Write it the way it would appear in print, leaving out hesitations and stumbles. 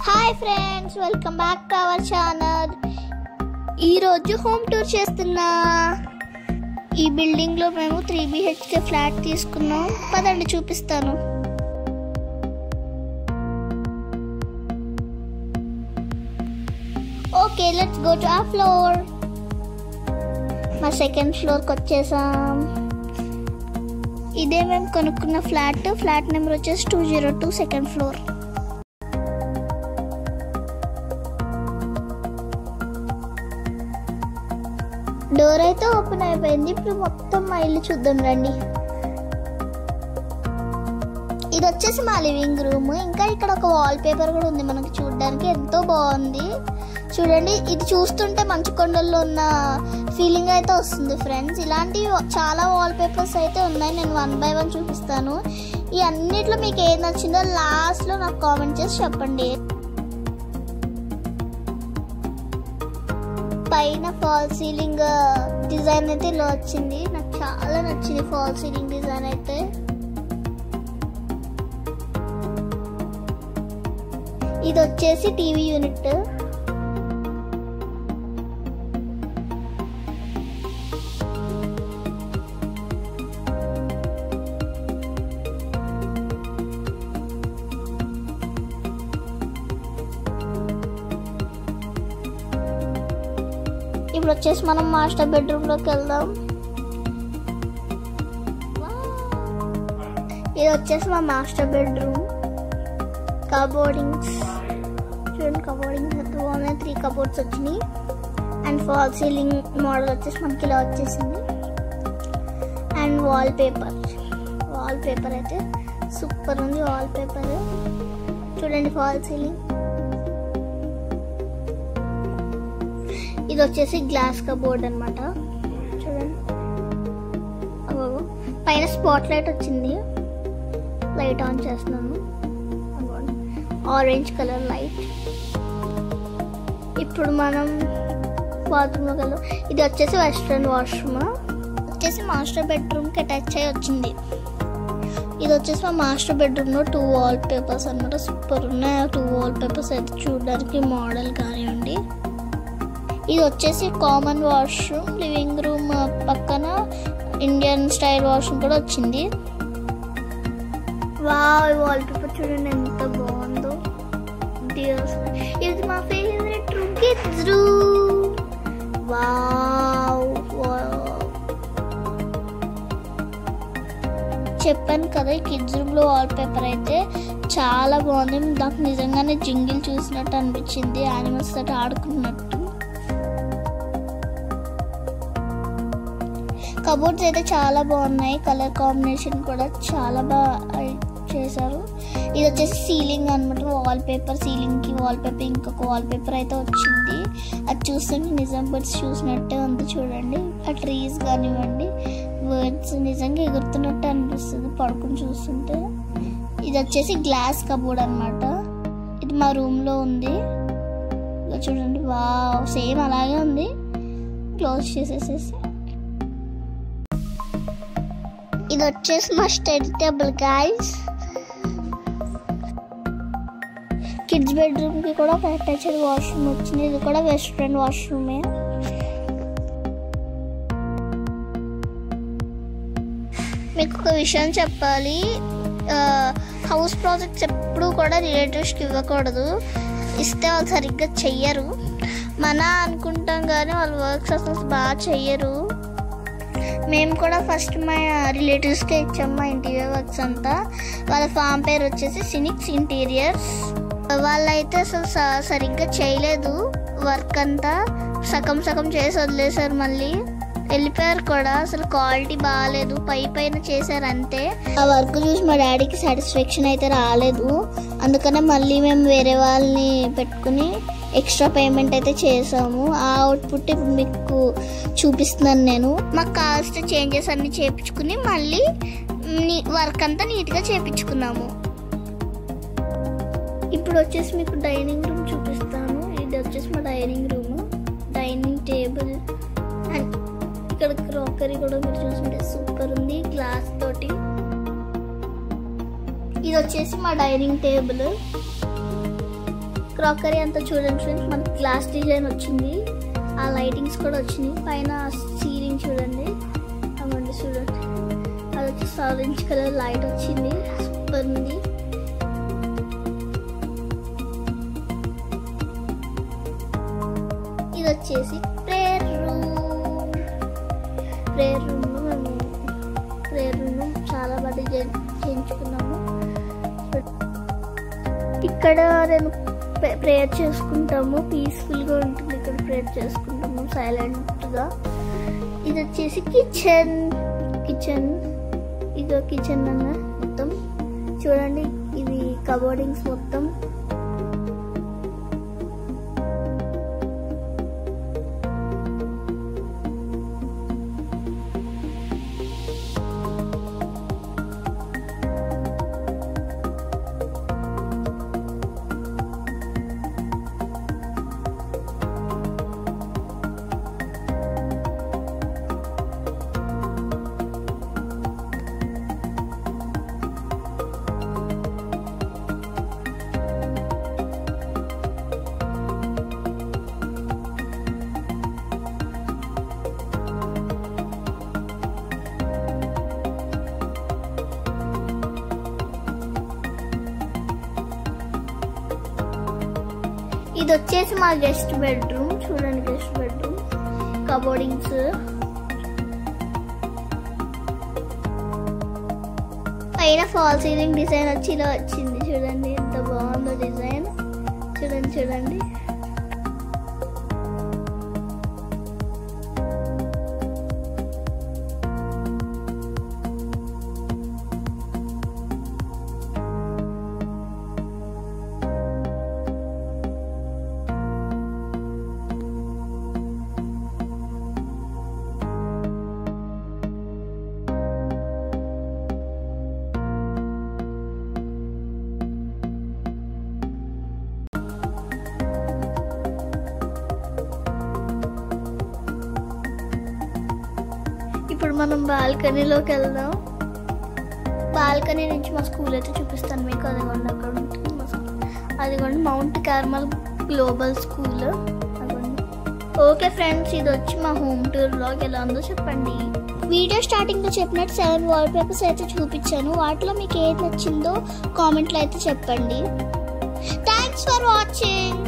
Hi friends, welcome back to our channel. ఈరోజు home tour చేస్తున్నా. ఈ బిల్డింగ్లో మేము 3 BHK ఫ్లాట్ తీసుకున్నాం. పదండి చూపిస్తాను. ఓకే, లెట్స్ గో టు ఆ ఫ్లోర్. మా సెకండ్ ఫ్లోర్కి వచ్చేసాం. ఇదే మేము కొనుక్కున్న ఫ్లాట్ నెంబర్ వచ్చేసి 202 సెకండ్ ఫ్లోర్. డోర్ అయితే ఓపెన్ అయిపోయింది. ఇప్పుడు మొత్తం మా ఇల్లు చూద్దాం రండి. ఇది వచ్చేసి మా లివింగ్ రూమ్. ఇంకా ఇక్కడ ఒక వాల్ పేపర్ కూడా ఉంది, మనకి చూడడానికి ఎంతో బాగుంది. చూడండి, ఇది చూస్తుంటే మంచు కొండల్లో ఉన్న ఫీలింగ్ అయితే వస్తుంది ఫ్రెండ్స్. ఇలాంటి చాలా వాల్ పేపర్స్ అయితే ఉన్నాయి. నేను 1 by 1 చూపిస్తాను. ఈ అన్నిట్లో మీకు ఏది నచ్చిందో లాస్ట్లో నాకు కామెంట్ చేసి చెప్పండి. పైన ఫాల్ సీలింగ్ డిజైన్ అయితే ఇలా వచ్చింది. నాకు చాలా నచ్చింది ఫాల్ సీలింగ్ డిజైన్ అయితే. ఇది వచ్చేసి టీవీ యూనిట్. ఇప్పుడు వచ్చేసి మనం మాస్టర్ బెడ్రూమ్లోకి వెళ్దాం. ఇది వచ్చేసి మా మాస్టర్ బెడ్రూమ్. కబోర్డింగ్స్ చూడండి, కబోర్డింగ్స్ ఎంత బాగున్నాయి. 3 కబోర్డ్స్ వచ్చినాయి. అండ్ ఫాల్ సీలింగ్ మోడల్ వచ్చేసి మనకి ఇలా వచ్చేసింది. అండ్ వాల్ పేపర్ అయితే సూపర్ ఉంది. వాల్ పేపర్ చూడండి, ఫాల్ సీలింగ్. ఇది వచ్చేసి గ్లాస్ కబోర్డ్ అన్నమాట. చూడండి, పైన స్పాట్ లైట్ వచ్చింది. లైట్ ఆన్ చేస్తున్నాను. Orange colour light. ఇప్పుడు మనం బాత్రూమ్లోకి వెళ్దాం. ఇది వచ్చేసి వెస్ట్రన్ వాష్రూమ్. వచ్చేసి మాస్టర్ బెడ్రూమ్కి అటాచ్ అయ్యి వచ్చింది. ఇది వచ్చేసి మా మాస్టర్ బెడ్రూమ్లో 2 వాల్ పేపర్స్ అన్నమాట. సూపర్ ఉన్నాయి 2 వాల్ పేపర్స్ అయితే. చూడడానికి మోడల్ కానివ్వండి. ఇది వచ్చేసి కామన్ వాష్రూమ్. లివింగ్ రూమ్ పక్కన ఇండియన్ స్టైల్ వాష్రూమ్ కూడా వచ్చింది. వావ్, వాల్ పేపర్ చూడండి ఎంత బాగుందో. ఇది మా favourite room, kids room. Wow, చెప్పాను కదా, ఈ కిడ్స్ రూమ్లో వాల్ పేపర్ అయితే చాలా బాగుంది. నాకు నిజంగానే జింగిల్ చూసినట్టు అనిపించింది, యానిమల్స్ తోటి ఆడుకున్నట్టు. కబోర్డ్స్ అయితే చాలా బాగున్నాయి. కలర్ కాంబినేషన్ కూడా చాలా బాగా చేశారు. ఇది వచ్చేసి సీలింగ్ అనమాట. వాల్ పేపర్, సీలింగ్కి వాల్ పేపర్, ఇంకొక వాల్ పేపర్ అయితే వచ్చింది. అది చూస్తుంటే నిజం బర్డ్స్ చూసినట్టే ఉంది. చూడండి, ఆ ట్రీస్ కానివ్వండి, బర్డ్స్ నిజంగా ఎగురుతున్నట్టు అనిపిస్తుంది పడుకుని చూస్తుంటే. ఇది వచ్చేసి గ్లాస్ కబోర్డ్ అనమాట. ఇది మా రూమ్లో ఉంది. చూడండి, వావ్, సేమ్ అలాగే ఉంది. క్లోజ్ చేసేసేసి ఇది వచ్చేసి మా స్టడీ టేబుల్ గైస్. కిడ్స్ బెడ్రూమ్కి కూడా ఒక అటాచ్డ్ వాష్రూమ్ వచ్చింది. ఇది కూడా వెస్ట్రన్ వాష్రూమే. మీకు ఒక విషయం చెప్పాలి, హౌస్ ప్రాజెక్ట్స్ ఎప్పుడు కూడా రిలేటివ్స్కి ఇవ్వకూడదు. ఇస్తే వాళ్ళు సరిగ్గా చెయ్యరు. అనుకుంటాం కానీ వాళ్ళు వర్క్స్ అసలు బాగా చెయ్యరు. మేము కూడా ఫస్ట్ మా రిలేటివ్స్కే ఇచ్చాము మా ఇంటీరియర్ వర్క్స్ అంతా. వాళ్ళ ఫామ్ పేరు వచ్చేసి సినిక్స్ ఇంటీరియర్స్. వాళ్ళైతే అసలు సరిగ్గా చేయలేదు. వర్క్ అంతా సగం చేసి వదిలేశారు. మళ్ళీ వెళ్ళిపోయారు కూడా. అసలు క్వాలిటీ బాగాలేదు, పైన చేశారు అంతే. ఆ వర్క్ చూసి మా డాడీకి సాటిస్ఫాక్షన్ అయితే రాలేదు. అందుకనే మళ్ళీ మేము వేరే వాళ్ళని పెట్టుకుని ఎక్స్ట్రా పేమెంట్ అయితే చేసాము. ఆ అవుట్పుట్ ఇప్పుడు మీకు చూపిస్తున్నాను నేను. మాకు కావాల్సిన చేంజెస్ అన్ని చేయించుకుని మళ్ళీ వర్క్ అంతా నీట్గా చేయించుకున్నాము. ఇప్పుడు వచ్చేసి మీకు డైనింగ్ రూమ్ చూపిస్తాను. ఇది వచ్చేసి మా dining room. Dining table and ఇక్కడ క్రాకరీ కూడా మీరు చూస్తుంటే సూపర్ ఉంది, గ్లాస్ తోటి. ఇది వచ్చేసి మా డైనింగ్ టేబుల్. క్రాకరీ అంతా చూడండి ఫ్రెండ్స్, మనకి గ్లాస్ డిజైన్ వచ్చింది, ఆ లైటింగ్స్ కూడా వచ్చినాయి. పైన సీలింగ్ చూడండి, అవ్వండి చూడండి, అది వచ్చి ఆరెంజ్ కలర్ లైట్ వచ్చింది, సూపర్ ఉంది. ఇది వచ్చేసి ప్రేయర్ రూమ్. ప్రేయర్ రూమ్లో మేము ప్రేయర్ రూమ్ చాలా బాగా డిజైన్ చేయించుకున్నాము. ఇక్కడ నేను ప్రేయర్ చేసుకుంటాము, పీస్ఫుల్గా ఉంటుంది ఇక్కడ ప్రేయర్ చేసుకుంటాము సైలెంట్గా. ఇది వచ్చేసి కిచెన్. ఇదో కిచెన్ అన్న మొత్తం చూడండి, ఇది కబోర్డింగ్స్ మొత్తం. ఇది వచ్చేసి మా గెస్ట్ బెడ్రూమ్ చూడండి, గెస్ట్ బెడ్రూమ్ కబోర్డింగ్స్. పైన ఫాల్ సీలింగ్ డిజైన్ వచ్చి ఇలా వచ్చింది చూడండి, ఎంత బాగుందో డిజైన్. చూడండి ఇప్పుడు మనం బాల్కనీలోకి వెళ్దాం. బాల్కనీ నుంచి మా స్కూల్ అయితే చూపిస్తాను మీకు. అదిగోండి అక్కడ ఉంటుంది మా స్కూల్, అదిగోండి మౌంట్ కార్మల్ గ్లోబల్ స్కూల్ అదిగోండి. ఓకే ఫ్రెండ్స్, ఇది వచ్చి మా హోమ్ టూర్ బ్లాగ్. ఎలా ఉందో చెప్పండి. వీడియో స్టార్టింగ్లో చెప్పినట్టు 7 వాల్ పేపర్స్ అయితే చూపించాను, వాటిలో మీకు ఏది నచ్చిందో కామెంట్లో అయితే చెప్పండి. Thanks for watching.